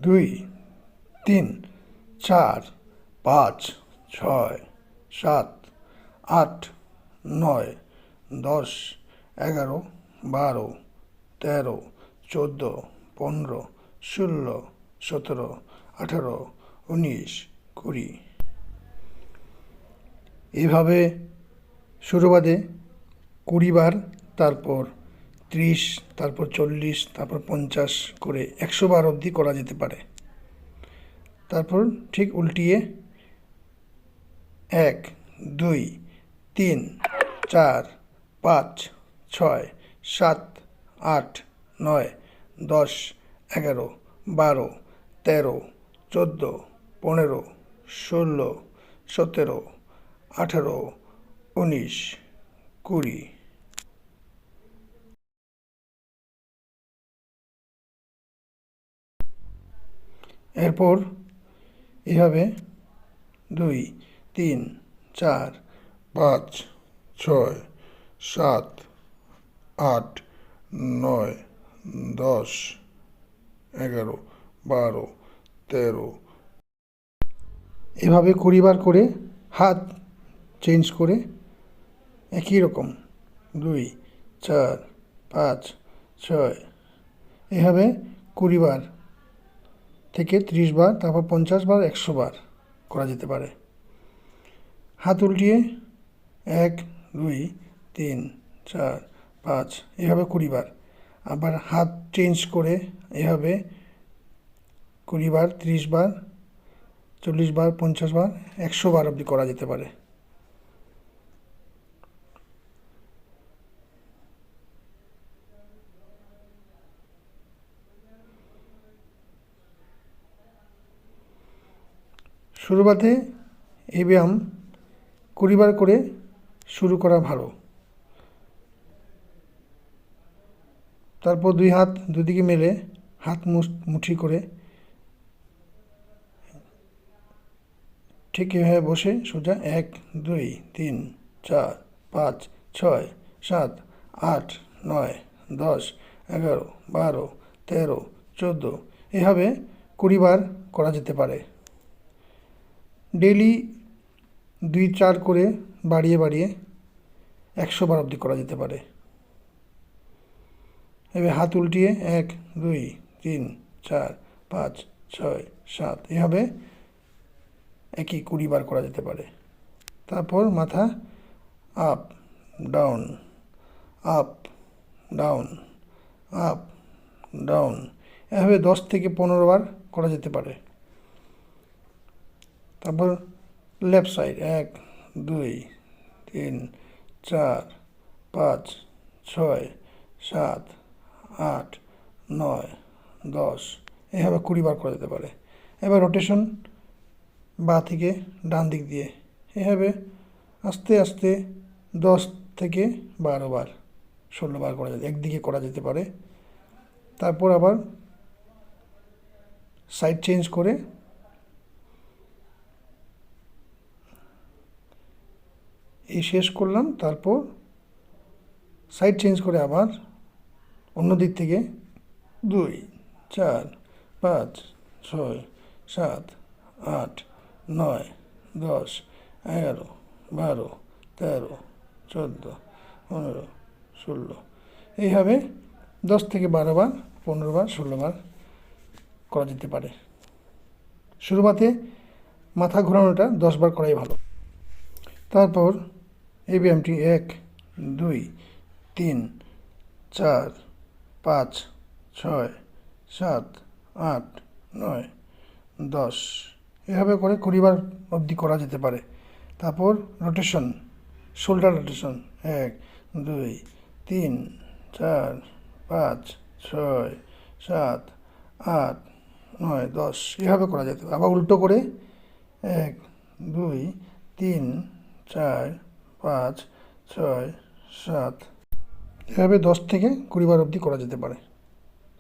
2 3 4 5 6 7 8 9 10 11 12 13 14 15 16 17 18 19 20। এইভাবে শুরু বাদে 20 বার, তারপর 30, তারপর 40, তারপর 50 করে 100 বার অবধি করা যেতে পারে। তারপর ঠিক উল্টিয়ে 1 2 3 4 5 6 7 8 9 10 11 12 13 14 15 16 17 18 19 20। এরপর এভাবে 2 3 4 5 6 7 8 9 10 11 12 13, এভাবে 20 বার করে হাত চেঞ্জ করে একই রকম 2 4 5 6 এভাবে 20 বার থেকে 30 বার, তারপর 50 বার, 100 বার করা যেতে পারে। হাত উল্টিয়ে 1 2 3 4 5 এভাবে 20 বার, আবার হাত চেঞ্জ করে এভাবে 20 বার, 30 বার, 40 বার, 50 বার, 100 বার অবধি করা যেতে পারে। শুরুতে এই ব্যায়াম 20 বার করে শুরু করা ভালো। তারপর 2 হাত দুদিকে মেলে হাত মুঠি করে ঠিক এভাবে বসে সোজা 1 2 3 4 5 6 7 8 9 10 11 12 13 14 এভাবে 20 বার করা যেতে পারে। ডেইলি 2-4 করে বাড়িয়ে বাড়িয়ে 100 বার অবধি করা যেতে পারে। এবার হাত উল্টিয়ে 1 2 3 4 5 6 7 এভাবে একই 20 বার করা যেতে পারে। তারপর মাথা up down up down up down এভাবে 10 থেকে 15 বার করা যেতে পারে। তারপর লেফট সাইড 1 2 3 4 5 6 7 8 9 10 এভাবে 20 বার করা যেতে পারে। এবার রোটেশন বাঁ থেকে ডান দিক দিয়ে এভাবে আস্তে আস্তে 10 থেকে 12 বার 16 বার করা যেতে একদিকে করা যেতে পারে। তারপর আবার সাইড চেঞ্জ করে এই শেষ করলাম, তারপর সাইড চেঞ্জ করে আবার অন্য দিক থেকে 2 4 5 6 7 8 9 10 11 12 13 14 15 16 এইভাবে 10 থেকে 12 বার 15 বার 16 বার করা যেতে পারে। শুরুতে মাথা ঘোরানোটা 10 বার করাই ভালো। তারপর এই ব্যায়ামটি 1 2 3 4 5 6 7 8 9 10 এভাবে করে 20 বার অবধি করা যেতে পারে। তারপর রোটেশন শোল্ডার রোটেশন 1 2 3 4 5 6 7 8 9 10 এভাবে করা যেতে পারে। আবার উল্টো করে 1 2 3 4 5 6 7 এভাবে 10 থেকে 20 বার অবধি করা যেতে পারে।